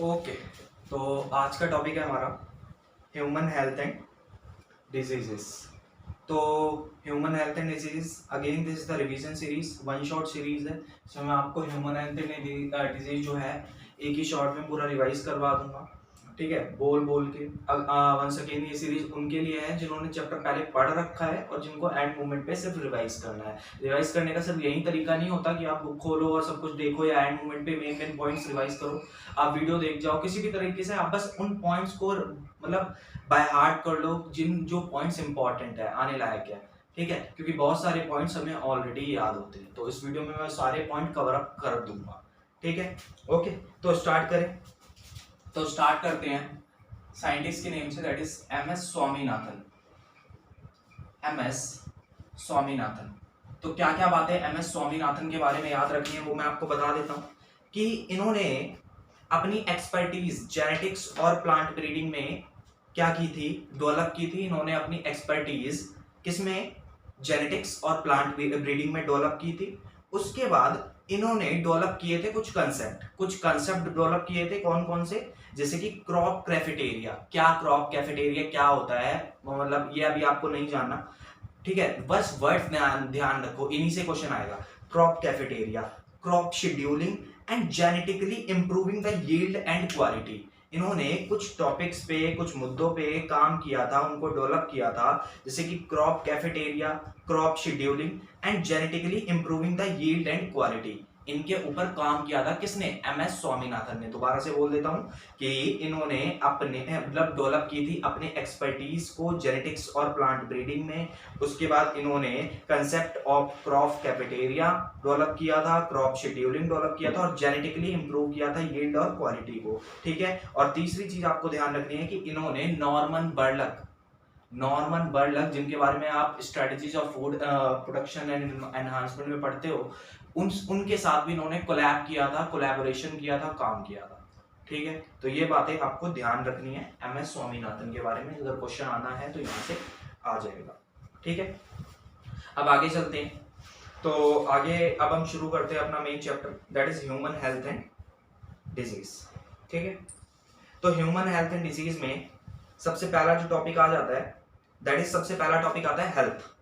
Okay, तो आज का टॉपिक है हमारा ह्यूमन हेल्थ एंड डिजीजेस। तो human health and disease, again this is the revision series, one shot series है। इसमें मैं आपको ह्यूमन हेल्थ एंड डिजीज जो है एक ही शॉट में पूरा रिवाइज करवा दूंगा, ठीक है, बोल बोल के। वंस अगेन ये सीरीज उनके लिए है जिन्होंने चैप्टर पहले पढ़ रखा है और जिनको एंड मोमेंट पे सिर्फ रिवाइज करना है। रिवाइज करने का सिर्फ यही तरीका नहीं होता कि आप बुक खोलो और सब कुछ देखो या एंड मोमेंट पे मेन मेन पॉइंट्स रिवाइज करो। आप वीडियो देख जाओ, किसी भी तरीके से आप बस उन पॉइंट्स को मतलब बाय हार्ट कर लो, जिन जो पॉइंट्स इंपॉर्टेंट है, आने लायक है, ठीक है, क्योंकि बहुत सारे पॉइंट्स हमें ऑलरेडी याद होते हैं। तो इस वीडियो में मैं सारे पॉइंट कवर अप कर दूंगा, ठीक है। ओके, तो स्टार्ट करें। तो स्टार्ट करते हैं साइंटिस्ट के नेम से, that is M S Swaminathan. M S Swaminathan. तो क्या क्या बातें एम एस स्वामीनाथन के बारे में याद रखनी है वो मैं आपको बता देता हूँ कि इन्होंने अपनी एक्सपर्टीज जेनेटिक्स और प्लांट ब्रीडिंग में क्या की थी, डेवलप की थी। इन्होंने अपनी एक्सपर्टीज किसमें, जेनेटिक्स और प्लांट ब्रीडिंग में डेवलप की थी। उसके बाद इन्होंने डेवलप किए थे कुछ कंसेप्ट डेवलप किए थे। कौन कौन से, जैसे कि क्रॉप कैफेटेरिया। क्या क्रॉप कैफेटेरिया क्या होता है, मतलब ये अभी आपको नहीं जानना, ठीक है, बस वर्ड ध्यान रखो, इन्हीं से क्वेश्चन आएगा। Crop cafeteria, crop scheduling and genetically improving the yield and quality. इन्होंने कुछ टॉपिक्स पे, कुछ मुद्दों पे काम किया था, उनको डेवलप किया था, जैसे कि crop cafeteria, crop scheduling and genetically improving the yield and quality. इनके ऊपर काम किया था किसने, एम एस स्वामीनाथन ने। दोबारा से बोल देता हूं कि इन्होंने अपने मतलब डेवलप की थी अपने एक्सपर्टीज को जेनेटिक्स और प्लांट ब्रीडिंग में। उसके बाद इन्होंने concept of crop cafeteria develop किया था, क्रॉप शेड्यूलिंग डेवलप किया था और जेनेटिकली इंप्रूव किया था यील्ड और क्वालिटी को, ठीक है। और तीसरी चीज आपको ध्यान रखनी है कि इन्होंने नॉर्मन बर्लक जिनके बारे में आप strategies of food production and enhancement में पढ़ते हो, उनके साथ भी इन्होंने कोलैब किया था, कोलैबोरेशन किया था, काम किया था, ठीक है। तो ये बातें आपको ध्यान रखनी है एम एस स्वामीनाथन के बारे में। अगर क्वेश्चन आना है तो यहाँ से आ जाएगा, ठीक है। अब आगे चलते हैं। तो आगे अब हम शुरू करते हैं अपना main chapter, that is human health and disease, ठीक है। तो ह्यूमन हेल्थ एंड डिजीज में सबसे पहला जो टॉपिक आ जाता है, दैट इज सबसे पहला टॉपिक आता है हेल्थ।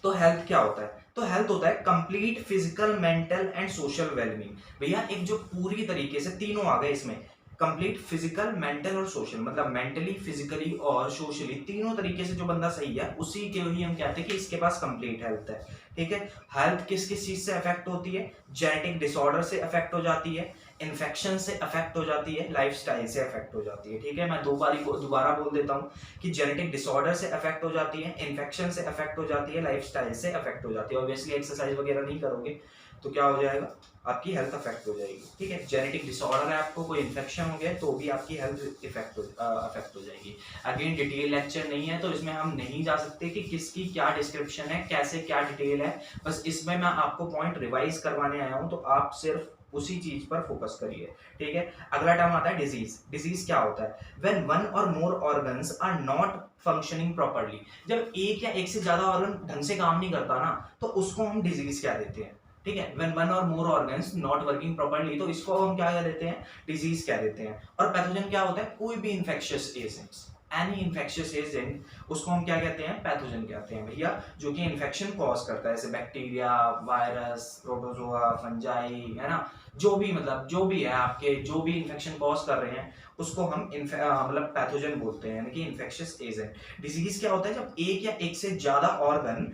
तो हेल्थ क्या होता है, तो हेल्थ होता है complete physical, mental and social wellbeing. भैया एक जो पूरी तरीके से तीनों आ गए इसमें, कंप्लीट फिजिकल, मेंटल और सोशल, मतलब मेंटली, फिजिकली और सोशली तीनों तरीके से जो बंदा सही है उसी के ही हम कहते हैं कि इसके पास कंप्लीट हेल्थ है, ठीक है। हेल्थ किस किस चीज से अफेक्ट होती है, जेनेटिक डिसऑर्डर से अफेक्ट हो जाती है, इन्फेक्शन से अफेक्ट हो जाती है, लाइफस्टाइल से अफेक्ट हो जाती है, ठीक है। मैं दोबारा बोल देता हूँ कि जेनेटिक डिसऑर्डर से अफेक्ट हो जाती है, इन्फेक्शन से अफेक्ट हो जाती है, लाइफस्टाइल से अफेक्ट हो जाती है। ऑब्वियसली एक्सरसाइज वगैरह नहीं करोगे तो क्या हो जाएगा, आपकी हेल्थ अफेक्ट हो जाएगी, ठीक है। जेनेटिक डिसऑर्डर है, आपको कोई इन्फेक्शन हो गया तो भी आपकी हेल्थ अफेक्ट हो जाएगी। अगेन डिटेल लेक्चर नहीं है तो इसमें हम नहीं जा सकते कि किसकी क्या डिस्क्रिप्शन है, कैसे क्या डिटेल है, बस इसमें मैं आपको पॉइंट रिवाइज करवाने आया हूं, तो आप सिर्फ उसी चीज पर फोकस करिए, ठीक है। अगला टर्म आता है डिजीज। डिजीज क्या होता है, when one or more organs are not functioning properly. जब एक या एक से ज्यादा ऑर्गन ढंग से काम नहीं करता ना, तो उसको हम डिजीज क्या देते हैं, ठीक है। When one or more organs not working properly, तो इसको हम क्या कह देते हैं, डिजीज कह देते हैं। और पैथोजन क्या होता है, कोई भी infectious agents, any infectious agent, उसको हम क्या कहते हैं, पैथोजन कहते हैं भैया, जो कि इन्फेक्शन कॉज करता है, जैसे बैक्टीरिया, वायरस, प्रोटोजोआ, फंजाई, है ना, जो भी मतलब जो भी है आपके, जो भी इन्फेक्शन कॉज कर रहे हैं उसको हम मतलब पैथोजन बोलते हैं, यानी कि इन्फेक्शियस एजेंट। डिजीज क्या होता है, जब एक या एक से ज्यादा ऑर्गन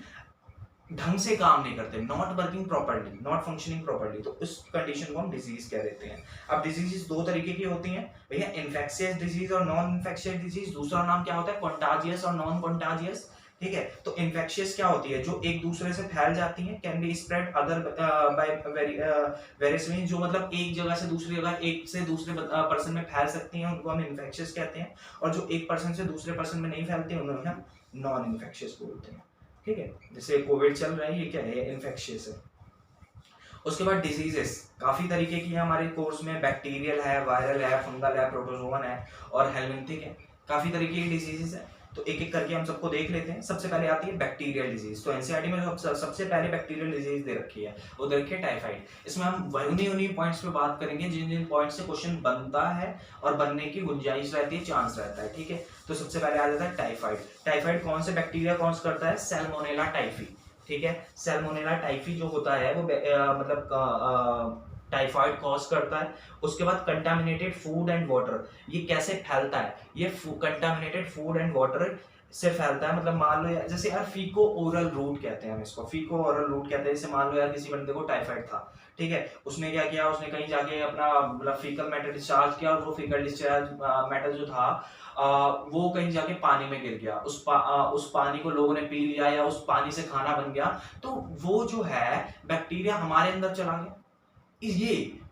ढंग से काम नहीं करते, not working properly, not functioning properly, तो इस कंडीशन को हम डिजीज कह देते हैं। अब डिजीज दो तरीके की होती हैं भैया, इन्फेक्शियस डिजीज और नॉन इन्फेक्शियस डिजीज। दूसरा नाम क्या होता है, कॉन्टाजियस और नॉन कॉन्टाजियस, ठीक है। तो इन्फेक्शियस क्या होती है, जो एक दूसरे से फैल जाती है, can be spread other by various means, जो मतलब एक जगह से दूसरी जगह, एक से दूसरे पर्सन में फैल सकती हैं, उनको हम इन्फेक्शियस कहते हैं। और जो एक पर्सन से दूसरे पर्सन में नहीं फैलती उन्हें हम नॉन इन्फेक्शियस बोलते हैं, ठीक है। जैसे कोविड चल रहा है, ये क्या है, इन्फेक्शियस है। उसके बाद डिजीजेस काफी तरीके की है हमारे कोर्स में, बैक्टीरियल है, वायरल है, फंगल है, प्रोटोजोवन है और हेलमिंथिक है, काफी तरीके की डिजीजेस है। तो एक एक करके हम सबको देख लेते हैं। सबसे पहले आती है बैक्टीरियल डिजीज। तो एनसीईआरटी में जो सबसे पहले बैक्टीरियल डिजीज दे रखी है वो दे रखी है टाइफाइड। इसमें हम उन्हीं पॉइंट्स पे बात करेंगे जिन जिन पॉइंट्स से क्वेश्चन बनता है और बनने की गुंजाइश रहती है, चांस रहता है, ठीक है। तो सबसे पहले आ जाता है टाइफाइड। टाइफाइड कौन से बैक्टीरिया कॉज करता है? सैल्मोनेला टाइफी, ठीक है। सैल्मोनेला टाइफी जो होता है वो मतलब टाइफाइड कॉज करता है। उसके बाद कंटामिनेटेड फूड एंड वाटर, ये कैसे फैलता है? ये कंटामिनेटेड फूड एंड वाटर से फैलता है। मतलब मान लो यार, जैसे यार फीको ओरल रूट कहते हैं हम इसको, फीको ओरल रूट कहते हैं। जैसे मान लो यार किसी बंदे को टाइफाइड था, ठीक है, उसने क्या किया, उसने कहीं जाके अपना मतलब फीकल मैटर डिस्चार्ज किया और वो फीकल डिस्चार्ज मैटर जो था वो कहीं जाके पानी में गिर गया। उस पानी को लोगों ने पी लिया या उस पानी से खाना बन गया, तो वो जो है बैक्टीरिया हमारे अंदर चला गया।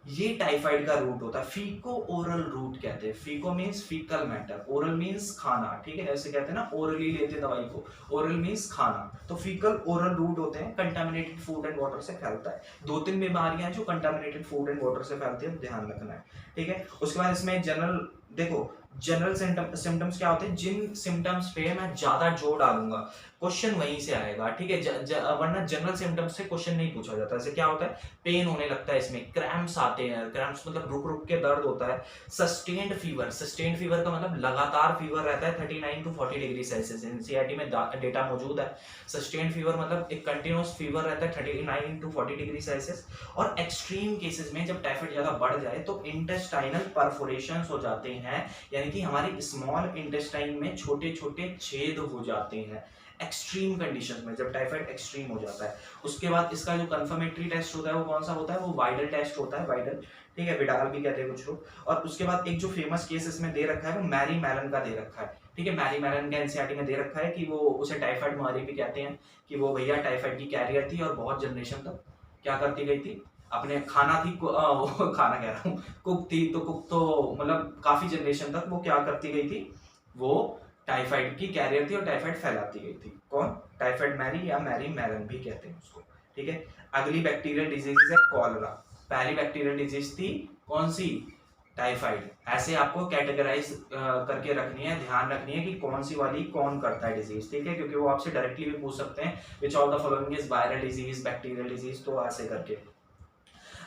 ये टाइफाइड का रूट होता है, फीको ओरल रूट कहते हैं। Faeco means faecal matter, oral means खाना, ठीक है। ऐसे कहते हैं ना, ओरली लेते दवाई को, ओरल मींस खाना। तो फीकल ओरल रूट होते हैं, कंटामिनेटेड फूड एंड वाटर से फैलता है। 2-3 बीमारियां हैं जो कंटामिनेटेड फूड एंड वाटर से फैलती है, ध्यान रखना है, ठीक है। उसके बाद इसमें जनरल, देखो जनरल सिम्टम्स क्या होते हैं, जिन सिम्टम्स पे मैं ज्यादा जोर डालूंगा क्वेश्चन वहीं से आएगा, ठीक है। वरना जनरल सिम्टम्स से क्वेश्चन नहीं पूछा जाता। जैसे क्या होता है, पेन होने लगता है, इसमें क्रैम्प्स आते हैं, क्रैम्प्स मतलब रुक रुक के दर्द होता है। सस्टेन्ड फीवर, सस्टेन्ड फीवर का मतलब लगातार फीवर रहता है 39 to 40 डिग्री सेल्सियस। एनसीईआरटी में डेटा मौजूद है। सस्टेन्ड फीवर मतलब एक कंटिन्यूअस फीवर रहता है 39 to 40 डिग्री सेल्सियस। और एक्सट्रीम केसेस में जब टाइफाइड ज्यादा बढ़ जाए तो इंटेस्टाइनल परफोरेशंस हो जाते हैं, यानी कि हमारे स्मॉल इंटेस्टाइन में छोटे छोटे छेद हो जाते हैं एक्सट्रीम कंडीशंस में, जब टाइफाइड एक्सट्रीम हो जाता है। उसके बाद इसका जो कंफर्मेटरी टेस्ट होता है वो कौन सा होता है? वो वाइडल टेस्ट होता है, वाइडल, ठीक है, विडाल भी कहते हैं कुछ लोग। और उसके बाद एक जो फेमस केस इसमें दे रखा है वो मैरी मैलन का दे रखा है, ठीक है। मैरी मैलन का एनसीईआरटी में दे रखा है कि वो उसे टाइफाइड बीमारी भी कहते हैं, कि वो भैया टाइफाइड की कैरियर थी और बहुत जनरेशन तक क्या करती गई थी, अपने खाना थी खाना कह रहा हूँ, कुक थी, तो कुक तो मतलब काफी जनरेशन तक वो क्या करती गई थी, वो टाइफाइड की कैरियर थी और टाइफाइड फैलाती गई थी। कौन? टाइफाइड मैरी या मैरी मैलन भी कहते हैं उसको, ठीक है। अगली बैक्टीरियल डिजीज है कॉलरा। पहली बैक्टीरियल डिजीज थी कौन सी? टाइफाइड। ऐसे आपको कैटेगराइज करके रखनी है, ध्यान रखनी है कि कौन सी वाली कौन करता है डिजीज, ठीक है, क्योंकि वो आपसे डायरेक्टली भी पूछ सकते हैं विच of the following is viral disease, bacterial disease, तो ऐसे करके।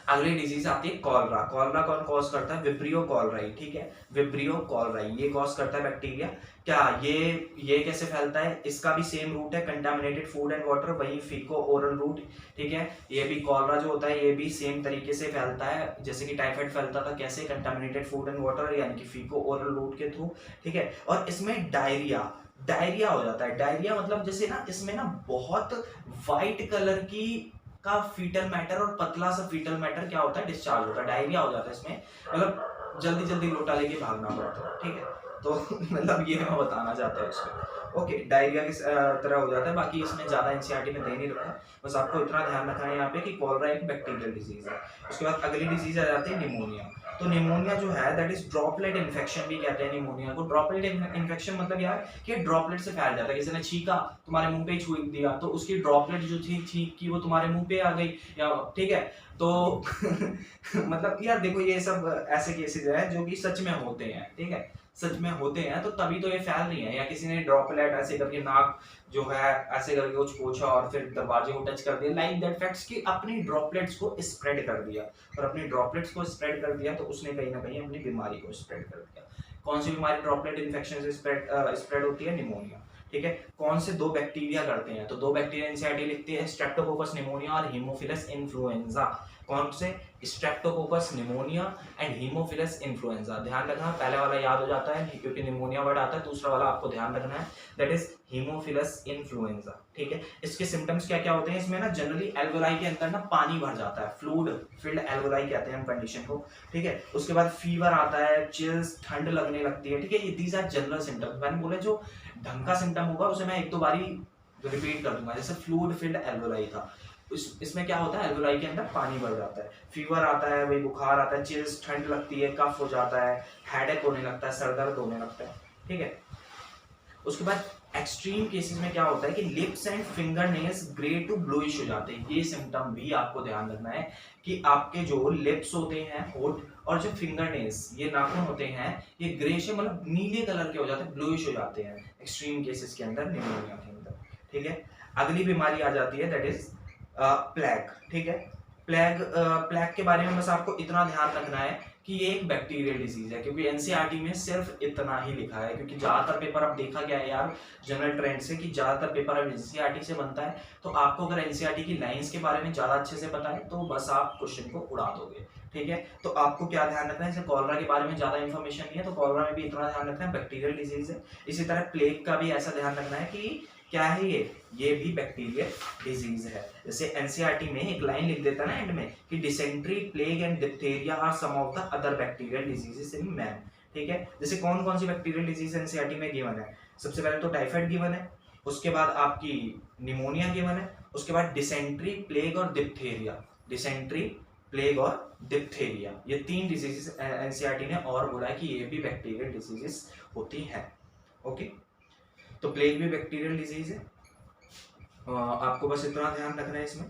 अगली डिजीज आती है कॉलरा। कॉलरा कौन कॉज करता है? विब्रियो कॉलराई, ठीक है, विब्रियो कॉलराई ये कॉज करता है बैक्टीरिया। क्या ये कैसे फैलता है? इसका भी सेम रूट है, कंटामिनेटेड फूड एंड वाटर, वही फीको ओरल रूट, ठीक है। ये भी कॉलरा जो होता है ये भी सेम तरीके से फैलता है जैसे कि टाइफाइड फैलता था, कैसे? कंटामिनेटेड फूड एंड वाटर यानी कि फीको ओरल रूट के थ्रू, ठीक है। और इसमें डायरिया हो जाता है। डायरिया मतलब जैसे ना इसमें ना बहुत वाइट कलर की का फीटल मैटर और पतला सा फीटल मैटर क्या होता है, डिस्चार्ज होता है, डायरिया हो जाता है इसमें, मतलब जल्दी जल्दी लोटा लेके भागना पड़ता है, ठीक है। तो मतलब ये मैं बताना चाहता हूँ इसमें, ओके, डायरिया की तरह हो जाता है। बाकी इसमें ज्यादा एनसीईआरटी में दे नहीं रखा है, बस आपको इतना ध्यान रखना है यहाँ पे कि कॉलरा एक बैक्टीरियल डिजीज है। उसके बाद अगली डिजीज आ जाती है निमोनिया। तो निमोनिया जो है दैट इज ड्रॉपलेट इन्फेक्शन भी कहते हैं निमोनिया को। ड्रॉपलेट इन्फेक्शन मतलब यार कि ड्रॉपलेट से फैल जाता है, किसी ने छींका तुम्हारे मुंह पे ही छू दिया तो उसकी ड्रॉपलेट जो थी छींक की वो तुम्हारे मुंह पे आ गई, या ठीक है। तो मतलब यार देखो ये सब ऐसे केसेस हैं जो कि सच में होते हैं, ठीक है, सच में होते हैं, तो तभी तो ये फैल रही है। या किसी ने ड्रॉपलेट ऐसे करके नाक जो है ऐसे करके कुछ पोंछा और फिर दरवाजे को टच कर दिया, लाइक दैट फैक्ट्स की अपनी ड्रॉपलेट्स को स्प्रेड कर दिया, और अपनी ड्रॉपलेट्स को स्प्रेड कर दिया तो उसने कहीं ना कहीं अपनी बीमारी को स्प्रेड कर दिया। कौन सी बीमारी ड्रॉपलेट इन्फेक्शन से स्प्रेड होती है? निमोनिया, ठीक है। कौन से दो बैक्टीरिया करते हैं? तो दो बैक्टीरिया एनसीईआरटी लिखती है, स्ट्रेप्टोकोकस निमोनिया और हीमोफिलस इन्फ्लुएंजा। कौन से? Streptococcus pneumonia and Haemophilus influenza. ध्यान रखना, पहले वाला याद हो जाता है क्योंकि निमोनिया वर्ड आता है, दूसरा वाला आपको ध्यान रखना है, दैट इज हीमोफिलस इन्फ्लुएंजा, ठीक है। इसके सिम्टम्स क्या क्या होते हैं? इसमें ना जनरली एल्वोलाई के अंदर ना पानी भर जाता है, फ्लूइड फिल्ड एल्वोलाई कहते हैं हम कंडीशन को, ठीक है। उसके बाद फीवर आता है, चिल्स, ठंड लगने लगती है, ठीक है। ये दीज आर जनरल सिम्टम्स। मैंने बोले जो ढंग का सिम्टम होगा उसे मैं एक दो बारी रिपीट कर दूंगा। जैसे फ्लूइड फिल्ड एल्वोलाई था, इसमें क्या होता है, एल्वोलाई के अंदर पानी भर जाता है, फीवर आता है, वही बुखार आता है, चिल्स, ठंड लगती है, कफ हो जाता है, हेडेक होने लगता है, सर दर्द होने लगता है, ठीक है। उसके बाद एक्सट्रीम केसेस में क्या होता है कि lips and finger nails grey to bluish हो जाते हैं। ये सिम्टम भी आपको ध्यान रखना है कि आपके जो लिप्स होते हैं होठ और जो फिंगर नेल्स ये नाखून होते हैं ये ग्रे से मतलब नीले कलर के हो जाते हैं, ब्लूइश हो जाते हैं एक्सट्रीम केसेस के अंदर, निमोनिया के अंदर। ठीक है, अगली बीमारी आ जाती है दैट इज प्लेग। ठीक है, प्लेग के बारे में बस आपको इतना ध्यान रखना है कि ये एक बैक्टीरियल डिजीज है, क्योंकि एनसीईआरटी में सिर्फ इतना ही लिखा है, क्योंकि ज्यादातर पेपर अब देखा गया है यार जनरल ट्रेंड से कि ज्यादातर पेपर अब एनसीईआरटी से बनता है। तो आपको अगर एनसीईआरटी की लाइंस के बारे में ज्यादा अच्छे से पता है तो बस आप क्वेश्चन को उड़ा दोगे। ठीक है, तो आपको क्या ध्यान रखना है, जैसे कॉलरा के बारे में ज्यादा इन्फॉर्मेशन नहीं है तो कॉलरा में भी इतना ध्यान रखना है बैक्टीरियल डिजीज है। इसी तरह प्लेग का भी ऐसा ध्यान रखना है कि क्या है ये भी बैक्टीरियल डिजीज है। जैसे एनसीईआरटी में एक लाइन लिख देता है ना एंड में कि dysentery, plague and diphtheria are some of the other bacterial diseases in man. ठीक है, जैसे कौन कौन सी बैक्टीरियल डिजीज एनसीईआरटी में गिवन है, सबसे पहले तो टाइफाइड गिवन है, उसके बाद आपकी निमोनिया गिवन है, उसके बाद डिसेंट्री, प्लेग और डिप्थेरिया। डिसेंट्री, प्लेग और डिप्थेरिया ये 3 डिजीजेस एनसीईआरटी ने और बोला है कि ये भी बैक्टीरियल डिजीजेस होती हैं। ओके, तो प्लेग भी बैक्टीरियल डिजीज है, आपको बस इतना ध्यान रखना है इसमें।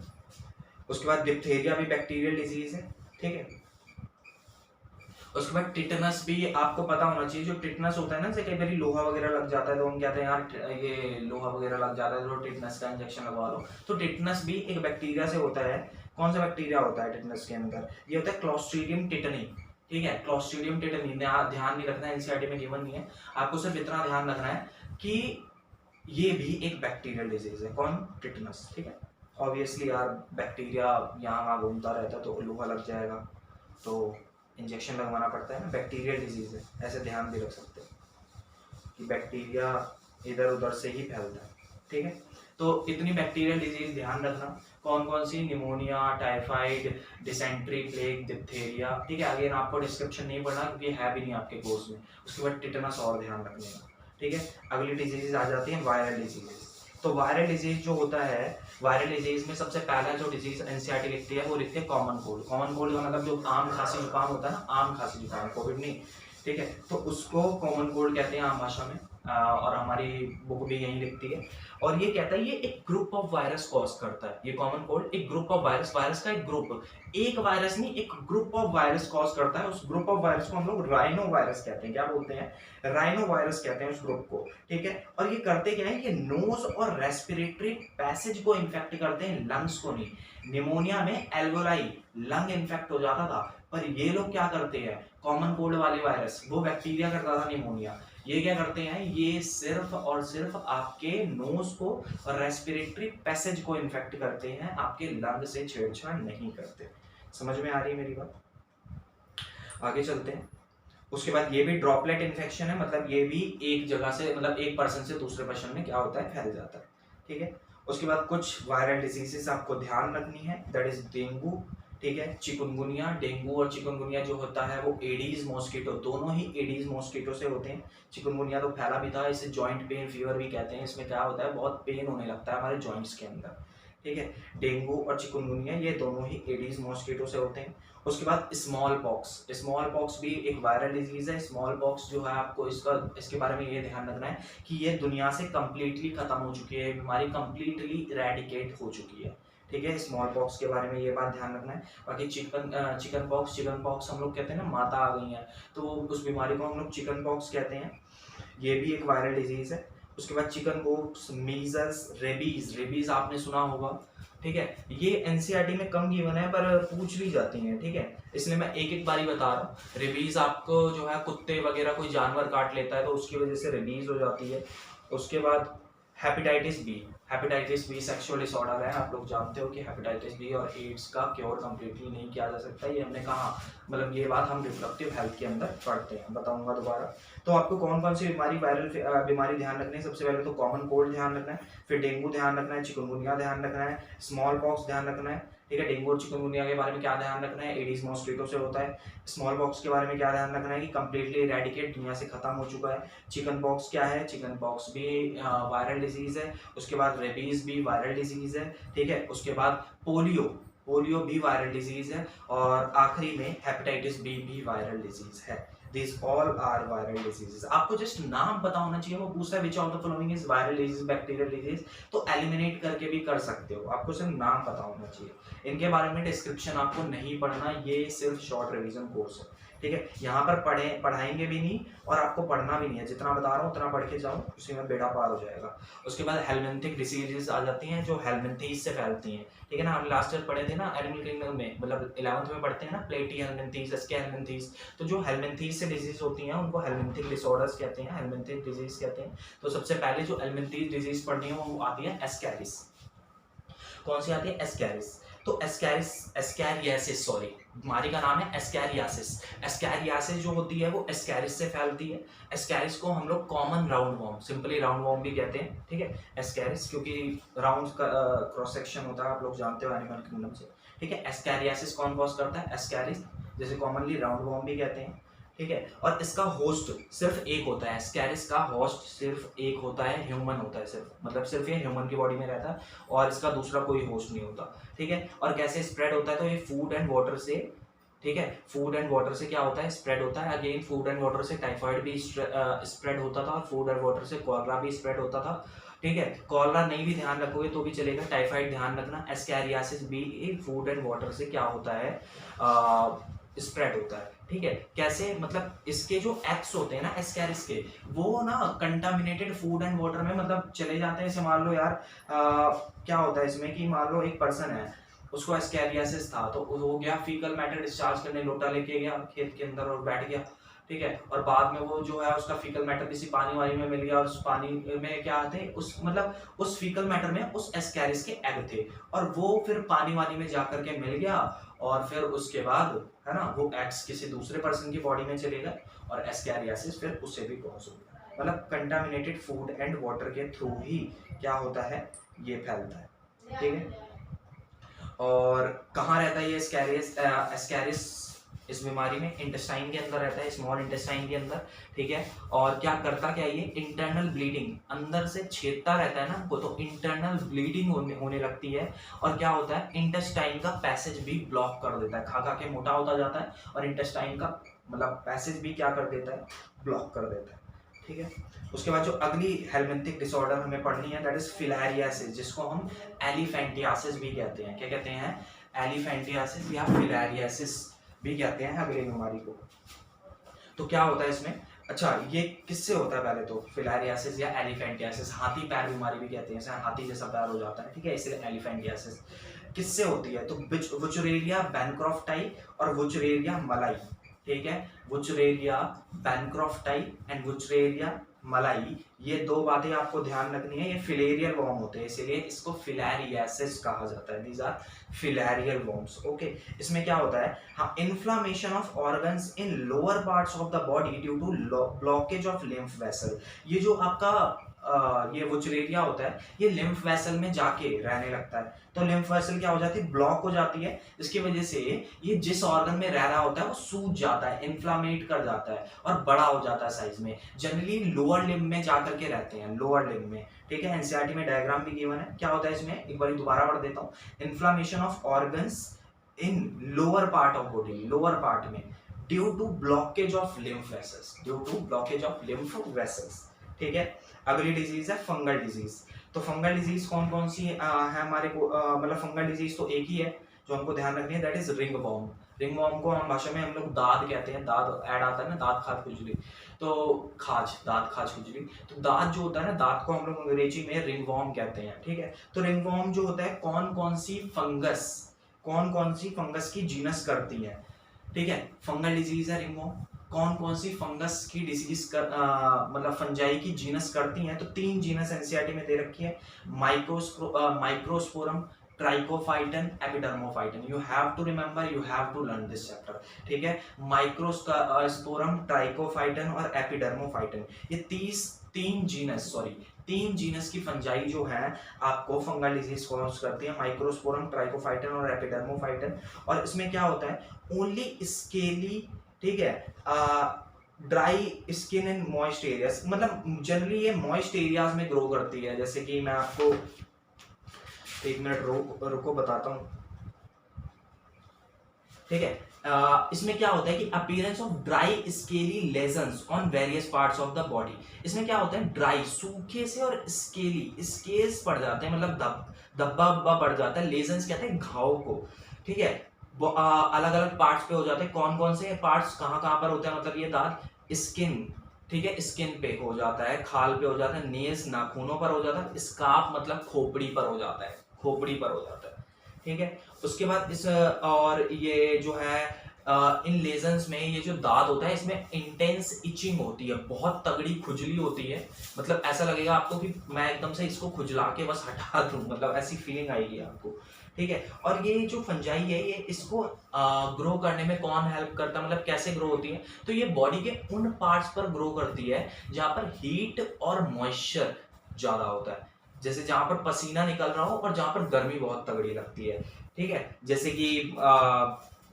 उसके बाद डिप्थेरिया भी बैक्टीरियल डिजीज है। ठीक है, उसके बाद टिटनस भी आपको पता होना चाहिए। जो टिटनस होता है ना, जैसे कई बार लोहा वगैरह लग जाता है तो हम कहते हैं यार ये लोहा वगैरह लग जाता है तो टिटनस का इंजेक्शन लगवा लो। तो टिटनस भी एक बैक्टीरिया से होता है। कौन सा बैक्टीरिया होता है टिटनस के अंदर, ये होता है क्लोस्ट्रीडियम टिटनी। ठीक है, क्लोस्ट्रीडियम टिटनी, ध्यान नहीं रखना है, एनसीईआरटी में गिवन नहीं है, आपको सिर्फ इतना ध्यान रखना है कि ये भी एक बैक्टीरियल डिजीज है। कौन, टिटनस। ठीक है, ऑब्वियसली यार बैक्टीरिया यहाँ वहाँ घूमता रहता है तो लोहा लग जाएगा तो इंजेक्शन लगवाना पड़ता है ना, बैक्टीरियल डिजीज है, ऐसे ध्यान भी रख सकते हैं कि बैक्टीरिया इधर उधर से ही फैलता है। ठीक है, तो इतनी बैक्टीरियल डिजीज ध्यान रखना, कौन कौन सी, pneumonia, typhoid, dysentery, plague, diphtheria. ठीक है, अगेन आपको डिस्क्रिप्शन नहीं पढ़ना क्योंकि है भी नहीं आपके कोर्स में। उसके बाद टिटनस और ध्यान रखने का। ठीक है, अगली डिजीज आ जाती है वायरल डिजीजेस। तो वायरल डिजीज जो होता है, वायरल डिजीज में सबसे पहला जो डिजीज एनसीईआरटी लिखती है वो लिखती है कॉमन कोल्ड। कॉमन कोल्ड का मतलब जो आम खांसी जुकाम होता है ना, आम खांसी जुकाम, कोविड नहीं। ठीक है, तो उसको कॉमन कोल्ड कहते हैं आम भाषा में, और हमारी बुक भी यही लिखती है। और ये कहता है ये एक ग्रुप ऑफ वायरस कॉज करता है, ये कॉमन कोल्ड एक ग्रुप ऑफ वायरस, वायरस का एक ग्रुप, एक वायरस नहीं एक ग्रुप ऑफ वायरस कॉज करता है। उस ग्रुप ऑफ वायरस को हम लोग राइनो वायरस कहते हैं। क्या बोलते हैं, राइनो वायरस कहते हैं उस ग्रुप को। ठीक है, और ये करते क्या है, ये नोज और रेस्पिरेटरी पैसेज को इन्फेक्ट करते हैं, लंग्स को नहीं। निमोनिया में एल्वोलाई लंग इन्फेक्ट हो जाता था, पर ये लोग क्या करते हैं, कॉमन कोल्ड वाले वायरस, वो बैक्टीरिया करता था निमोनिया, ये क्या करते हैं, ये सिर्फ और सिर्फ आपके नोज को और रेस्पिरेटरी पैसेज को इन्फेक्ट करते हैं, आपके लंग से छेड़छाड़ नहीं करते। समझ में आ रही है मेरी बात, आगे चलते हैं। उसके बाद ये भी ड्रॉपलेट इन्फेक्शन है, मतलब ये भी एक जगह से, मतलब एक पर्सन से दूसरे पर्सन में क्या होता है, फैल जाता है। ठीक है, उसके बाद कुछ वायरल डिजीजेस आपको ध्यान रखनी है, दैट इज डेंगू। ठीक है, चिकनगुनिया, डेंगू और चिकनगुनिया जो होता है वो एडीज मॉस्किटो, दोनों ही एडीज मॉस्किटो से होते हैं। चिकनगुनिया तो फैला भी था, इसे जॉइंट पेन फीवर भी कहते हैं। इसमें क्या होता है, बहुत पेन होने लगता है हमारे जॉइंट्स के अंदर। ठीक है, डेंगू और चिकनगुनिया ये दोनों ही एडीज मॉस्किटो से होते हैं। उसके बाद स्मॉल पॉक्स, स्मॉल पॉक्स भी एक वायरल डिजीज है। स्मॉल पॉक्स जो है आपको इसके बारे में ये ध्यान रखना है कि ये दुनिया से कंप्लीटली खत्म हो चुकी है, बीमारी कंप्लीटली इरेडिकेट हो चुकी है। ठीक है, स्मॉल पॉक्स के बारे में ये बात ध्यान रखना है। बाकी चिकन पॉक्स हम लोग कहते हैं ना, माता आ गई है, तो उस बीमारी को हम लोग चिकन पॉक्स कहते हैं, ये भी एक वायरल डिजीज है। उसके बाद चिकन पॉक्स, मीजल्स, रेबीज आपने सुना होगा। ठीक है, ये एनसीईआरटी में कम गिवन है पर पूछ ली जाती हैं। ठीक है, इसलिए मैं एक एक बारी बता रहा हूँ। रेबीज आपको जो है कुत्ते वगैरह कोई जानवर काट लेता है तो उसकी वजह से रेबीज हो जाती है। उसके बाद हेपेटाइटिस बी सेक्सुअल डिसऑर्डर है। आप लोग जानते हो कि हेपेटाइटिस बी और एड्स का क्योर कंप्लीटली नहीं किया जा सकता, ये हमने कहा, मतलब ये बात हम रिप्रोडक्टिव हेल्थ के अंदर पढ़ते हैं, बताऊंगा दोबारा। तो आपको कौन कौन सी बीमारी ध्यान रखनी है, सबसे पहले तो कॉमन कोल्ड ध्यान रखना है, फिर डेंगू ध्यान रखना है, चिकनगुनिया ध्यान रखना है, स्मॉल पॉक्स ध्यान रखना है। ठीक है, डेंगू और चिकनगुनिया के बारे में क्या ध्यान रखना है, एडिस मॉस्किटो से होता है। स्मॉल पॉक्स के बारे में क्या ध्यान रखना है कि कंप्लीटली इरेडिकेट, दुनिया से खत्म हो चुका है। चिकन पॉक्स क्या है, चिकन पॉक्स भी वायरल डिजीज है। उसके बाद रेबीज भी वायरल डिजीज है। ठीक है, उसके बाद पोलियो भी वायरल डिजीज है, और आखिरी में हेपेटाइटिस बी भी वायरल डिजीज है। This all are viral diseases. आपको जस्ट नाम पता होना चाहिए। वो पूछता है which of the following is viral disease, bacterial disease, तो एलिमिनेट करके भी कर सकते हो, आपको सिर्फ नाम पता होना चाहिए। इनके बारे में डिस्क्रिप्शन आपको नहीं पढ़ना, ये सिर्फ शॉर्ट रिवीजन कोर्स है, ठीक है। यहाँ पर पढ़ाएंगे भी नहीं और आपको पढ़ना भी नहीं है, जितना बता रहा हूँ उतना पढ़ के जाओ, उसी में बेड़ा पार हो जाएगा। उसके बाद हेलमिंथिक डिसीजेस आ जाती हैं जो हेलमिंथीज से फैलती हैं, ठीक है ना। हम लास्ट ईयर पढ़े थे ना एनिमल किंगडम में, मतलब 11th में पढ़ते हैं ना, प्लेटी हेलमिंथीज, एस्के हेलमिंथीज। तो जो हेलमिंथीज से डिजीज होती हैं उनको हेलमिंथिक डिसऑर्डर्स कहते हैं, हेलमिंथिक डिजीज कहते हैं। तो सबसे पहले जो हेलमिंथीज डिजीज पढ़नी है वो आती है एस्कैरिस। कौन सी आती है? एस्कैरिस। तो एस्कैरियासिस, सॉरी, बीमारी का नाम है एस्कैरियासिस। एस्कैरियासिस जो होती है वो एस्कैरिस से फैलती है। एस्कैरिस को हम लोग common round warm, simply round warm भी कहते हैं, ठीक है। एस्कैरिस क्योंकि राउंड का क्रॉस सेक्शन होता है, आप लोग जानते हो एनिमल किंगडम से, ठीक है। एस्कैरियासिस कौन कॉज करता है? एस्कैरिस, जैसे कॉमनली राउंड वॉर्म भी कहते हैं, ठीक है। और इसका होस्ट सिर्फ एक होता है, एस्कैरिस का होस्ट सिर्फ एक होता है, ह्यूमन होता है सिर्फ, मतलब सिर्फ ये ह्यूमन की बॉडी में रहता है और इसका दूसरा कोई होस्ट नहीं होता, ठीक है। और कैसे स्प्रेड होता है? तो ये फूड एंड वाटर से, ठीक है, फूड एंड वाटर से क्या होता है? स्प्रेड होता है। अगेन फूड एंड वाटर से टाइफाइड भी स्प्रेड होता था और फूड एंड वाटर से कॉलरा भी स्प्रेड होता था, ठीक है। कॉलरा नहीं भी ध्यान रखोगे तो भी चलेगा, टाइफाइड ध्यान रखना। एस्कैरियासिस भी फूड एंड वाटर से क्या होता है? स्प्रेड होता है, ठीक है। कैसे? मतलब इसके जो एग्स होते हैं ना एस्कैरिस के, वो ना कंटामिनेटेड फूड एंड वाटर में मतलब चले जाते हैं। जैसे मान लो यार क्या होता है इसमें कि मान लो एक पर्सन है, उसको एस्कैरियासिस था, तो वो गया फीकल मैटर डिस्चार्ज करने, लोटा लेके गया खेत के अंदर और बैठ गया, ठीक है। और बाद में वो जो है उसका फीकल मैटर किसी पानी वाली में मिल गया और उस पानी में क्या थे, उस मतलब उस फीकल मैटर में उस एस्कैरिस के एग थे और वो फिर पानी वाली में जाकर के मिल गया और फिर उसके बाद है ना वो एग्स किसी दूसरे पर्सन की बॉडी में चले गए और एस्कैरियासिस फिर उससे भी कॉज हो गया। मतलब कंटामिनेटेड फूड एंड वाटर के थ्रू ही क्या होता है? ये फैलता है, ठीक है। और कहाँ रहता है ये एस्कैरिस? इस बीमारी में इंटेस्टाइन के अंदर रहता है, स्मॉल इंटेस्टाइन के अंदर, ठीक है। और क्या करता क्या ये? इंटरनल ब्लीडिंग, अंदर से छेदता रहता है ना हमको, तो इंटरनल ब्लीडिंग होने लगती है। और क्या होता है? इंटेस्टाइन का पैसेज भी ब्लॉक कर देता है, खा खा के मोटा होता जाता है और इंटेस्टाइन का मतलब पैसेज भी क्या कर देता है? ब्लॉक कर देता है, ठीक है। उसके बाद जो अगली हेलमिंथिक डिसऑर्डर हमें पढ़नी है दैट इज फिलारियासिस, जिसको हम एलिफेंटियासिस भी कहते हैं। क्या कहते हैं? एलिफेंटियासिस या फिलारियासिस भी कहते हैं अगली बीमारी को। तो क्या होता है इसमें? अच्छा, ये किससे होता है? पहले तो फिलारियासिस या एलिफेंटियासिस, हाथी पैर बीमारी भी कहते हैं, जैसे हाथी जैसा पैर हो जाता है, ठीक है, इसलिए एलिफेंटियासिस। किससे होती है? तो वुचरेरिया बैनक्रॉफ्टाई और वुचरेरिया मलाई, ठीक है। वुचरेरिया बैनक्रॉफ्टाई एंड वुचरेरिया मलाई, ये दो बातें आपको ध्यान रखनी है। ये फिलेरियल वॉर्म होते हैं, इसीलिए इसको फिलारियासिस कहा जाता है। These are filarial worms, okay. इसमें क्या होता है? हाँ, inflammation of organs in lower parts of the body due to blockage of lymph vessel. ये जो आपका ये वुचरेरिया होता है, ये लिम्फ वेसल में जाके रहने लगता है, तो लिम्फ वेसल क्या हो जाती है? ब्लॉक हो जाती है। इसकी वजह से ये जिस ऑर्गन में रह रहा होता है वो सूज जाता है, इन्फ्लामेट कर जाता है और बड़ा हो जाता है साइज में। जनरली लोअर लिम्ब में जाकर के रहते हैं, लोअर लिम्ब में, ठीक है। एनसीईआरटी में डायग्राम भी गिवन है। क्या होता है इसमें? एक बार दोबारा पढ़ देता हूँ। Inflammation of organs in lower part of body, lower part में, due to blockage of lymph vessels, due to blockage of lymph vessels, ठीक है। अगली डिजीज है फंगल डिजीज। तो फंगल डिजीज कौन कौन सी है हमारे को? मतलब फंगल डिजीज तो एक ही है जो हमको ध्यान रखनी है, that is ring worm. Ring worm को हम भाषा में हम लोग दाद कहते हैं, दाद ऐड आता है ना, दाद खाज खुजली, तो दाद खाज खुजली, तो दाद जो होता है ना, दाद को हम लोग अंग्रेजी में रिंग वॉर्म कहते हैं, ठीक है। तो रिंग वॉर्म जो होता है कौन कौन सी फंगस की जीनस करती है, ठीक है। फंगल डिजीज है रिंग वॉर्म। कौन कौन सी फंगस की डिजीज मतलब फंजाई की जीनस करती हैं? तो 3 जीनस एनसीईआरटी में दे रखी है, microsporum, trichophyton, epidermophyton. You have to remember, you have to learn this chapter, ठीक है। माइक्रोस्पोरम, ट्राइकोफाइटन और एपिडर्मोफाइटन, ये 3 जीनस की फंजाई जो है आपको फंगल डिजीज कॉज करती है, माइक्रोस्पोरम, ट्राइकोफाइटन और एपिडर्मोफाइटन। और इसमें क्या होता है? ओनली स्केली, ठीक है, dry skin in moist areas, मतलब जनरली ये मॉइस्ट एरियाज में ग्रो करती है। जैसे कि मैं आपको 1 मिनट रुको बताता हूँ। ठीक है। इसमें क्या होता है कि appearance of dry scaly lesions on various parts of the body. इसमें क्या होता है, ड्राई सूखे से और स्केली स्केल्स पड़ जाते हैं, मतलब धब्बा वब्बा पड़ जाता है। लेजन्स कहते हैं घाव को, ठीक है। वो अलग अलग पार्ट्स पे हो जाते हैं। कौन कौन से पार्ट्स कहाँ कहाँ पर होते हैं, मतलब ये दांत, स्किन, ठीक है, स्किन पे हो जाता है, खाल पे हो जाता है, नेल्स नाखूनों पर हो जाता है, स्कार्फ मतलब खोपड़ी पर हो जाता है, खोपड़ी पर हो जाता है, ठीक है। उसके बाद इस और ये जो है इन लेजन्स में ये जो दांत होता है इसमें इंटेंस इचिंग होती है, बहुत तगड़ी खुजली होती है। मतलब ऐसा लगेगा आपको कि मैं एकदम से इसको खुजला के बस हटा दूं, मतलब ऐसी फीलिंग आएगी आपको, ठीक है। और ये जो फंजाई है ये इसको ग्रो करने में कौन हेल्प करता है, मतलब कैसे ग्रो होती है, तो ये बॉडी के उन पार्ट्स पर ग्रो करती है जहां पर हीट और मॉइस्चर ज्यादा होता है, जैसे जहां पर पसीना निकल रहा हो और जहां पर गर्मी बहुत तगड़ी लगती है, ठीक है। जैसे कि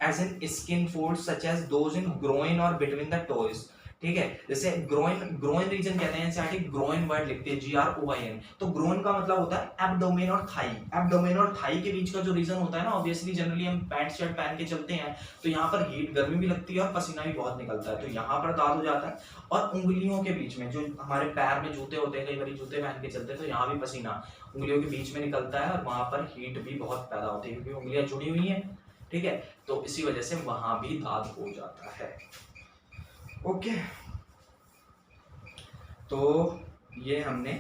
as in skin folds such as those in groin और बिटवीन द टोज, ठीक है। जैसे ग्रोइन, ग्रोइन रीजन कहते हैं, एनसीईआरटी ग्रोइन वर्ड लिखते हैं GROIN। तो ग्रोइन का मतलब होता है एब्डोमेन और थाई। एब्डोमेन और थाई के बीच का जो रीजन होता है ना, ऑब्वियसली जनरली हम पैंट शर्ट पहन के चलते हैं तो यहाँ पर हीट गर्मी भी लगती है और पसीना भी बहुत निकलता है, तो यहाँ पर दाद हो जाता है। और उंगलियों के बीच में जो हमारे पैर में जूते होते हैं, कई बार जूते पहन के चलते हैं तो यहाँ भी पसीना उंगलियों के बीच में निकलता है और वहां पर हीट भी बहुत पैदा होती है क्योंकि उंगलियां जुड़ी हुई हैं, ठीक है। तो इसी वजह से वहां भी दाद हो जाता है। ओके, तो ये हमने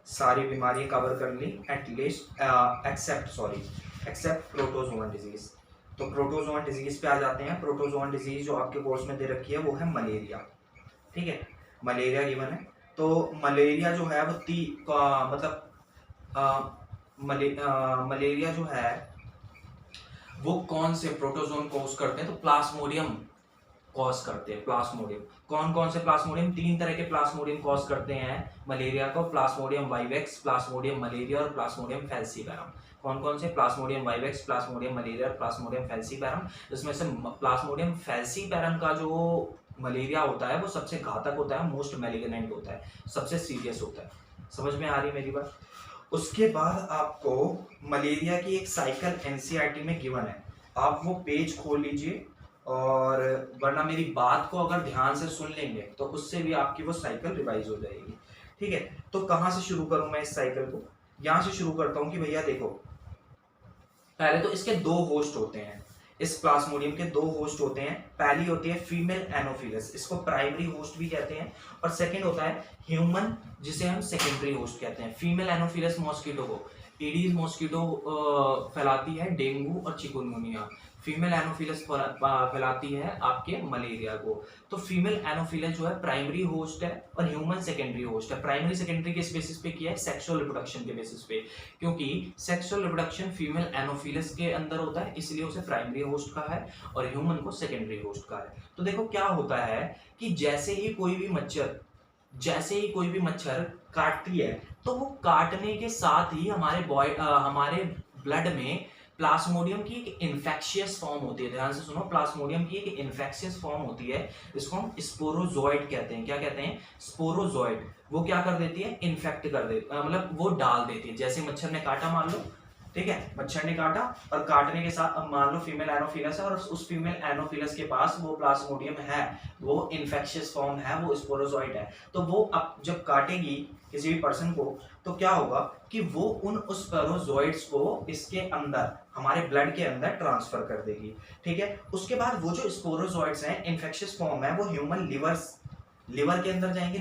सारी बीमारियां कवर कर ली एटलीस्ट, एक्सेप्ट प्रोटोजोअन डिजीज। तो प्रोटोजोअन डिजीज पे आ जाते हैं। प्रोटोजोअन डिजीज जो आपके कोर्स में दे रखी है वो है मलेरिया, ठीक है। मलेरिया गिवन है। तो मलेरिया जो है वो मलेरिया जो है वो कौन से प्रोटोजोन कॉज करते हैं, तो प्लाज्मोडियम कॉज करते हैं। प्लाज्मोडियम, कौन कौन से प्लाज्मोडियम, 3 तरह के प्लाज्मोडियम कॉज करते हैं मलेरिया को, प्लाज्मोडियम वाइवेक्स, प्लाज्मोडियम मलेरिया और प्लाज्मोडियम फैल्सीपैरम। कौन कौन से, प्लाज्मोडियम वाइवेक्स, प्लाज्मोडियम मलेरिया और प्लाज्मोडियम फैल्सीपैरम। इसमें से प्लाज्मोडियम फैल्सीपैरम का जो मलेरिया होता है वो सबसे घातक होता है, मोस्ट मैलिग्नेंट होता है, सबसे सीरियस होता है। समझ में आ रही मेरी बात। उसके बाद आपको मलेरिया की एक साइकिल एनसीईआरटी में गिवन है, आप वो पेज खोल लीजिए और वरना मेरी बात को अगर ध्यान से सुन लेंगे तो उससे भी आपकी वो साइकिल रिवाइज हो जाएगी, ठीक है। तो कहां से शुरू करूं मैं इस साइकिल को, यहां से शुरू करता हूं कि भैया देखो, पहले तो इसके 2 होस्ट होते हैं, इस प्लाज्मोडियम के 2 होस्ट होते हैं। पहली होती है फीमेल एनोफिलस, इसको प्राइमरी होस्ट भी कहते हैं, और सेकंड होता है ह्यूमन, जिसे हम सेकेंडरी होस्ट कहते हैं। फीमेल एनोफिलस मॉस्किटो को एडीज मॉस्किटो फैलाती है डेंगू और चिकुनगुनिया। फीमेल एनोफिलस फैलाती है आपके मलेरिया को। तो फीमेल एनोफिलस जो है प्राइमरी होस्ट है और ह्यूमन सेकेंडरी होस्ट है। प्राइमरी सेकेंडरी किस बेसिस पे किया है, सेक्सुअल रिप्रोडक्शन के बेसिस पे, क्योंकि सेक्सुअल रिप्रोडक्शन फीमेल एनोफिलस के अंदर होता है इसलिए उसे प्राइमरी होस्ट कहा है और ह्यूमन को सेकेंडरी होस्ट कहा है। तो देखो क्या होता है कि जैसे ही कोई भी मच्छर काटती है तो वो काटने के साथ ही हमारे ब्लड में प्लाज्मोडियम की एक इन्फेक्शियस फॉर्म होती है। ध्यान से सुनो, प्लाज्मोडियम की एक इन्फेक्शियस फॉर्म होती है, इसको हम स्पोरोजोइड कहते हैं। क्या कहते हैं, स्पोरोजोइड। वो क्या कर देती है, इन्फेक्ट कर देती है, मतलब वो डाल देती है। जैसे मच्छर ने काटा मान लो, ठीक है, मच्छर ने काटा और काटने के साथ अब मान लो फीमेल एनोफिलस है और उस फीमेल एनोफिलस के पास वो प्लाज्मोडियम है, वो इन्फेक्शियस फॉर्म है, वो स्पोरोजोइड है। तो वो अब जब काटेगी किसी भी पर्सन को तो क्या होगा कि वो उन स्पोरोजोइड्स को इसके अंदर, हमारे ब्लड के अंदर ट्रांसफर कर देगी, ठीक है। उसके बाद वो जो स्पोरोजोइड्स हैं, इन्फेक्शियस फॉर्म है, वो ह्यूमन लिवर के अंदर जाएंगे,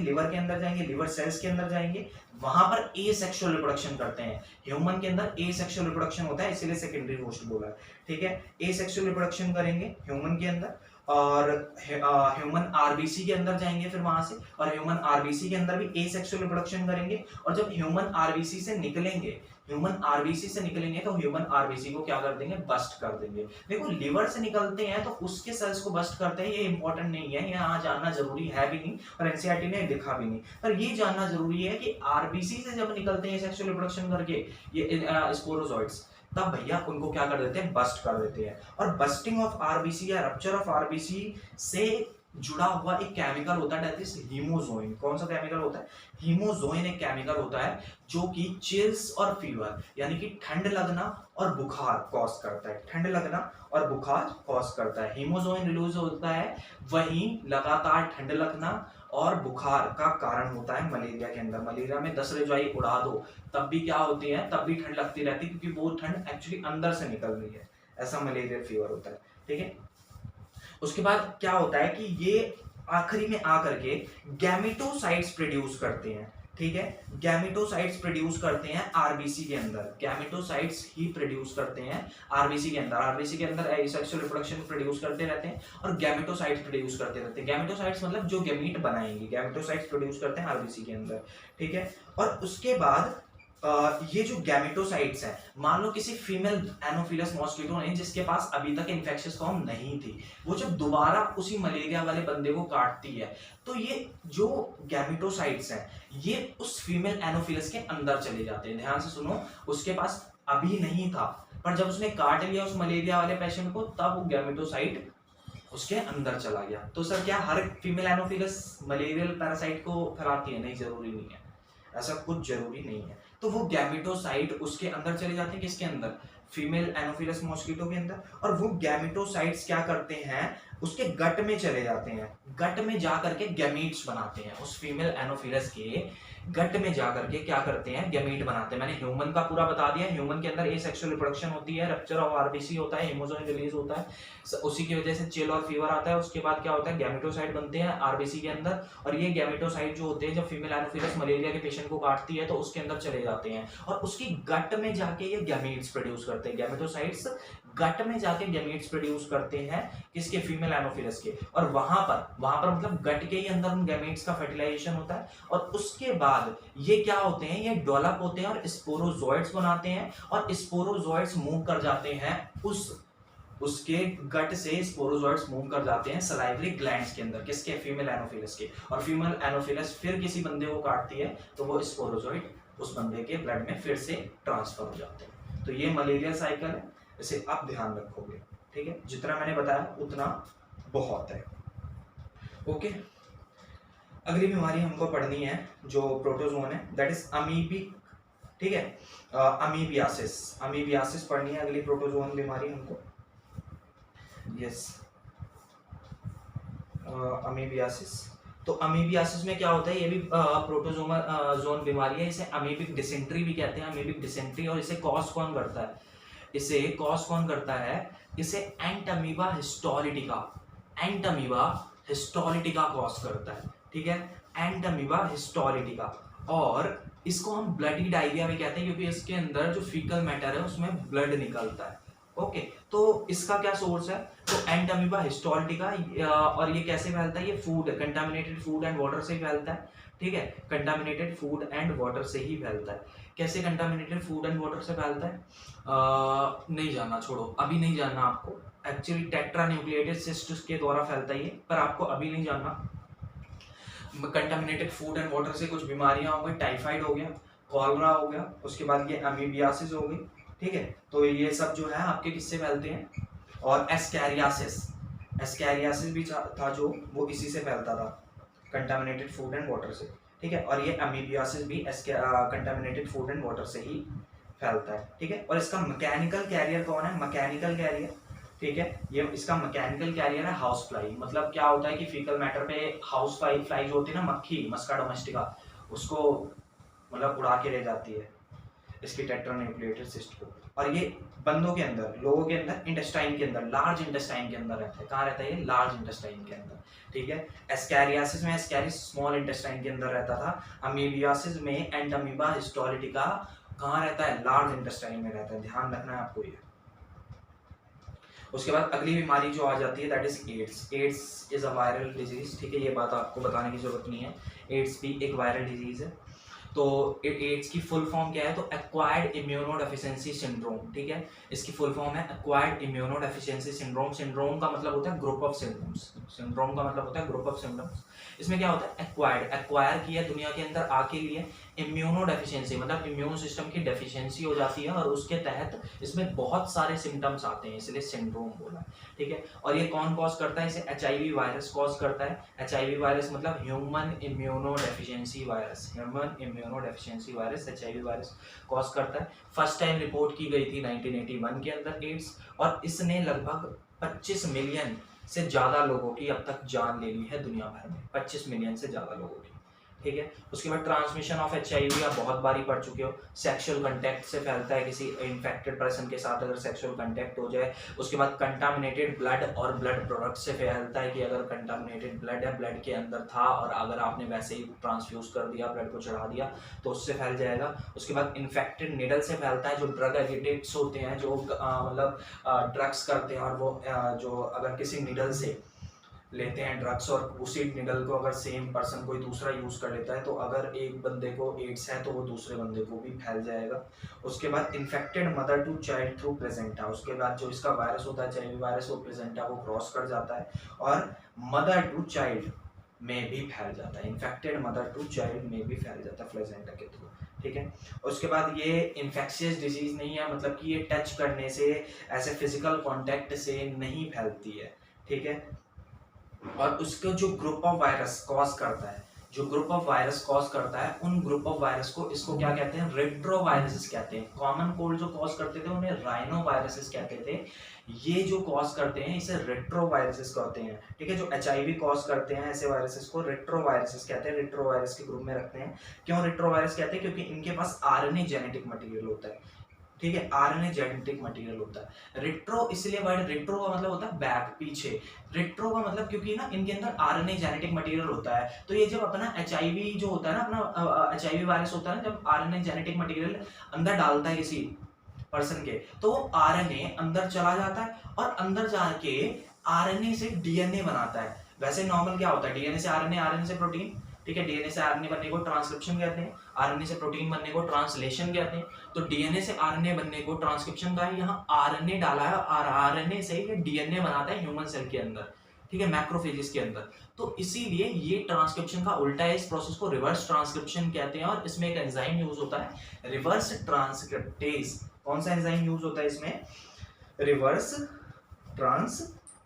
लिवर सेल्स के अंदर जाएंगे, वहां पर एसेक्सुअल रिप्रोडक्शन करते हैं। ह्यूमन के अंदर एसेक्सुअल रिप्रोडक्शन होता है इसीलिए सेकेंडरी होस्ट बोला, ठीक है। एसेक्सुअल रिप्रोडक्शन करेंगे ह्यूमन के अंदर और ह्यूमन आरबीसी के अंदर जाएंगे फिर वहां से, और ह्यूमन आरबीसी के अंदर भी एसेक्सुअल रिप्रोडक्शन करेंगे। और जब ह्यूमन आरबीसी से निकलेंगे तो ह्यूमन आरबीसी को क्या कर देंगे, बस्ट कर देंगे। देखो लिवर से निकलते हैं तो उसके सेल्स को बस्ट करते हैं, ये इंपॉर्टेंट नहीं है, यहाँ जानना जरूरी है भी नहीं और एनसीईआरटी ने लिखा भी नहीं, पर ये जानना जरूरी है कि आरबीसी से जब निकलते हैं सेक्सुअल रिप्रोडक्शन करके ये स्पोरोजोइड्स, तब भैया उनको क्या कर देते हैं, बस्ट कर देते हैं। और बस्टिंग ऑफ आरबीसी या रप्चर ऑफ आरबीसी से जुड़ा हुआ एक केमिकल होता है, दैट इज हीमोजोइन। कौन सा केमिकल होता है? हीमोजोइन एक केमिकल होता है जो कि चिल्स और फीवर यानी कि ठंड लगना और बुखार कॉज करता है, ठंड लगना और बुखार कॉज करता है। हीमोजोइन रिलीज होता है, वहीं लगातार ठंड लगना और बुखार का कारण होता है मलेरिया के अंदर। मलेरिया में 10 रजाई उड़ा दो तब भी क्या होती है, तब भी ठंड लगती रहती है, क्योंकि वो ठंड एक्चुअली अंदर से निकल रही है। ऐसा मलेरिया फीवर होता है, ठीक है। उसके बाद क्या होता है कि ये आखिरी में आकर के गैमेटोसाइट्स प्रोड्यूस करते हैं, ठीक है। गैमेटोसाइट्स प्रोड्यूस करते हैं आरबीसी के अंदर, गैमेटोसाइट्स ही प्रोड्यूस करते हैं आरबीसी के अंदर। आरबीसी के अंदर सेक्सुअल रिप्रोडक्शन प्रोड्यूस करते रहते हैं और गैमेटोसाइट्स प्रोड्यूस करते रहते हैं। गैमेटोसाइट्स मतलब जो गैमीट बनाएंगे, गैमेटोसाइट्स प्रोड्यूस करते हैं आरबीसी के अंदर, ठीक है। और उसके बाद ये जो गैमेटोसाइट्स हैं, मान लो किसी फीमेल एनोफिलस मॉस्किटो ने जिसके पास अभी तक इन्फेक्शियस फॉर्म नहीं थी, वो जब दोबारा उसी मलेरिया वाले बंदे को काटती है तो ये जो गैमेटोसाइट्स हैं ये उस फीमेल एनोफिलस के अंदर चले जाते हैं। ध्यान से सुनो, उसके पास अभी नहीं था पर जब उसने काट लिया उस मलेरिया वाले पेशेंट को तब वो गैमेटोसाइट उसके अंदर चला गया। तो सर क्या हर फीमेल एनोफिलस मलेरियल पैरासाइट को फैलाती है? नहीं, जरूरी नहीं है, ऐसा कुछ जरूरी नहीं है। तो वो गैमेटोसाइट उसके अंदर चले जाते हैं, किसके अंदर? फीमेल एनोफिलस मॉस्किटो के अंदर। और वो गैमेटोसाइट्स क्या करते हैं, उसके गट में चले जाते हैं, गट में जाकर के गैमीट्स बनाते हैं। उस फीमेल एनोफिलस के गट में जाकर के क्या करते हैं, गैमीट बनाते हैं। मैंने ह्यूमन का पूरा बता दिया, ह्यूमन के अंदर एसेक्सुअल रिप्रोडक्शन होती है, रप्चर ऑफ आरबीसी होता है, हीमोजोइन रिलीज होता है, उसी की वजह से चिल और फीवर आता है। उसके बाद क्या होता है, गैमेटोसाइट बनते हैं आरबीसी के अंदर, और ये गैमेटोसाइट जो होते हैं जब फीमेल एनोफिलस मलेरिया के पेशेंट को काटती है तो उसके अंदर चले जाते हैं और उसकी गट में जाके ये गैमीट्स प्रोड्यूस करते हैं। गैमेटोसाइट्स गट में जाके गैमीट्स प्रोड्यूस करते हैं, किसके? फीमेल एनोफिलस के। और वहां पर मतलब गट के ही अंदर उन गैमीट्स का फर्टिलाइजेशन होता है और उसके बाद ये क्या होते हैं, ये डेवलप होते हैं और स्पोरोजोइड्स बनाते हैं और स्पोरोजोइड्स मूव कर जाते हैं उसके गट से, स्पोरोजोइड्स मूव कर जाते हैं सलाइवरी ग्लैंड्स के अंदर, किसके? फीमेल एनोफिलस के। और फीमेल एनोफिलस फिर किसी बंदे को काटती है तो वो स्पोरोजोइड उस बंदे के ब्लड में फिर से ट्रांसफर हो जाते हैं। तो ये मलेरिया साइकिल है, इसे आप ध्यान रखोगे, ठीक है। जितना मैंने बताया उतना बहुत है, ओके। अगली बीमारी हमको पढ़नी है जो प्रोटोजोन है, दैट इज अमीबिक, ठीक है। अमीबियासिस पढ़नी है अगली प्रोटोजोन बीमारी हमको, यस। अमीबियासिस। तो अमीबियासिस में क्या होता है, ये भी प्रोटोजोमा जोन बीमारी है, इसे अमीबिक डिसेंट्री भी कहते हैं, अमीबिक डिसेंट्री। और इसे कॉज कौन करता है, इसे कॉज कौन करता है, इसे Entamoeba histolytica, Entamoeba histolytica cause करता है, ठीक है, एंटअमीबा हिस्टोलिटिका। और इसको हम ब्लडी डायरिया भी कहते हैं क्योंकि इसके अंदर जो फीकल मैटर है उसमें ब्लड निकलता है, ओके। तो इसका क्या सोर्स है, तो एंटअमीबा हिस्टोलिटिका। और ये कैसे फैलता है, ये food, contaminated food and water से फैलता है, ठीक है, कंटामिनेटेड फूड एंड वाटर से ही फैलता है। कैसे कंटामिनेटेड फूड एंड वाटर से फैलता है, नहीं जानना, छोड़ो, अभी नहीं जानना आपको। एक्चुअली टेट्रा न्यूक्लिएटेड सिस्ट के द्वारा फैलता है ये, पर आपको अभी नहीं जानना। कंटामिनेटेड फूड एंड वाटर से कुछ बीमारियां हो गई, टाइफाइड हो गया, कॉलरा हो गया, उसके बाद ये अमीबियासिस हो गई, ठीक है। तो ये सब जो है आपके किससे फैलते हैं। और एस्कैरियासिस भी था जो वो इसी से फैलता था, कंटामिनेटेड फूड एंड वाटर से, ठीक है। और ये अमीबियासिस भी कंटामिनेटेड फूड एंड वाटर से ही फैलता है, ठीक है। और इसका मैकेनिकल कैरियर कौन है, मैकेनिकल कैरियर, ठीक है। ये इसका मैकेनिकल कैरियर है हाउस फ्लाई। मतलब क्या होता है कि फीकल मैटर पे हाउस फ्लाई जो होती है ना, मक्खी, मस्का डोमेस्टिका, उसको मतलब उड़ा के ले जाती है इसकी टेट्रान्यूक्लिएटेड सिस्ट को। और ये बंदों के अंदर, लोगों के अंदर, इंटेस्टाइन के अंदर, लार्ज इंटेस्टाइन के अंदर रहता है। कहाँ रहता है ये, लार्ज इंटेस्टाइन के अंदर, ठीक है। एस्कैरियासिस में एस्कैरिस स्मॉल इंटेस्टाइन के अंदर रहता था। अमीबियासिस में एंटअमीबा हिस्टोलिटिका कहाँ रहता है, लार्ज इंटेस्टाइन में रहता है, ध्यान रखना है आपको ये। उसके बाद अगली बीमारी जो आ जाती है that is AIDS. AIDS is a viral disease, ठीक है, ये बात आपको बताने की जरूरत नहीं है, एड्स भी एक वायरल डिजीज है। तो एड्स की फुल फॉर्म क्या है, तो एक्वायर्ड इम्यूनोडेफिशिएंसी सिंड्रोम, ठीक है। इसकी फुल फॉर्म है एक्वायर्ड इम्यूनोडेफिशिएंसी सिंड्रोम। सिंड्रोम का मतलब होता है ग्रुप ऑफ सिम्टम्स, सिंड्रोम का मतलब होता है ग्रुप ऑफ सिम्टम्स। इसमें क्या होता है, एक्वायर्ड, एक्वायर किया दुनिया के अंदर आके लिए, इम्यूनो डेफिशिएंसी मतलब इम्यून सिस्टम की डेफिशिएंसी हो जाती है, और उसके तहत इसमें बहुत सारे सिम्टम्स आते हैं, इसलिए सिंड्रोम बोला है, ठीक है। और ये कौन कॉज करता है? इसे HIV वायरस कॉज करता है। HIV वायरस मतलब human immuno deficiency virus, human immuno deficiency virus HIV virus cause करता है। फर्स्ट टाइम रिपोर्ट की गई थी 1981 के अंदर एड्स, और इसने लगभग 25 मिलियन से ज़्यादा लोगों की अब तक जान ले ली है दुनिया भर में, 25 मिलियन से ज़्यादा लोगों की, ठीक है। उसके बाद ट्रांसमिशन ऑफ HIV आप बहुत बारी पढ़ चुके हो, सेक्सुअल कंटैक्ट से फैलता है, किसी इन्फेक्टेड पर्सन के साथ अगर सेक्सुअल कंटैक्ट हो जाए। उसके बाद कंटामिनेटेड ब्लड और ब्लड प्रोडक्ट से फैलता है, कि अगर कंटामिनेटेड ब्लड है, ब्लड के अंदर था और अगर आपने वैसे ही ट्रांसफ्यूज कर दिया, ब्लड को चढ़ा दिया, तो उससे फैल जाएगा। उसके बाद इन्फेक्टेड निडल से फैलता है, जो ड्रग एडिक्ट्स होते हैं, जो मतलब ड्रग्स करते हैं, और वो जो अगर किसी निडल से लेते हैं ड्रग्स और उसी निडल को अगर सेम पर्सन कोई दूसरा यूज़ कर लेता है, तो अगर एक बंदे को एड्स है तो वो दूसरे बंदे को भी फैल जाएगा। उसके बाद infected mother to child through placenta, उसके बाद जो इसका वायरस होता है HIV वायरस, वो प्लेसेंटा को क्रॉस कर जाता है और मदर टू चाइल्ड में भी फैल जाता है, इन्फेक्टेड मदर टू चाइल्ड में भी फैल जाता है प्लेसेंटा के थ्रू, ठीक है। उसके बाद ये इन्फेक्शियस डिजीज नहीं है, मतलब कि ये टच करने से, ऐसे फिजिकल कांटेक्ट से नहीं फैलती है, ठीक है। और उसको जो ग्रुप ऑफ वायरस कॉज करता है, जो ग्रुप ऑफ वायरस कॉज करता है, उन ग्रुप ऑफ वायरस को इसको क्या कहते हैं? रेट्रोवायरसेस कहते हैं। कॉमन कोल्ड जो कॉज करते थे उन्हें राइनोवायरसेस कहते थे, ये जो कॉज करते हैं इसे रेट्रोवायरसेस कहते हैं, ठीक है। जो HIV कॉज करते हैं ऐसे वायरसेस को रेट्रोवायरसेस कहते हैं, रेट्रोवायरस के ग्रुप में रखते हैं। क्यों रेट्रोवायरस कहते हैं? क्योंकि इनके पास RNA जेनेटिक मटेरियल होता है, ठीक है, RNA जेनेटिक मटेरियल होता है। रेट्रो इसलिए वर्ड रेट्रो का मतलब होता है बैक, पीछे। रेट्रो का मतलब क्योंकि ना इनके अंदर RNA जेनेटिक मटेरियल होता है, तो ये जब अपना HIV जो होता है ना, अपना HIV वायरस होता है ना, जब RNA जेनेटिक मटेरियल अंदर डालता है किसी पर्सन के, तो वो RNA अंदर चला जाता है और अंदर जाके RNA से DNA बनाता है। वैसे नॉर्मल क्या होता है? DNA से RNA, RNA से प्रोटीन, ठीक है। DNA से RNA बनने को ट्रांसक्रिप्शन कहते हैं, RNA से प्रोटीन बनने को ट्रांसलेशन कहते हैं। तो DNA से RNA बनने को ट्रांसक्रिप्शन का है, यहाँ RNA डाला है और RNA से ये DNA बनाता है ह्यूमन सेल के अंदर, ठीक है, मैक्रोफेजेस के अंदर। तो इसीलिए ये ट्रांसक्रिप्शन का उल्टा है, इस प्रोसेस को रिवर्स ट्रांसक्रिप्शन कहते हैं। और इसमें एक एंजाइम यूज होता है रिवर्स ट्रांसक्रिप्टेज। कौन सा एंजाइम यूज होता है इसमें? Reverse transcriptase,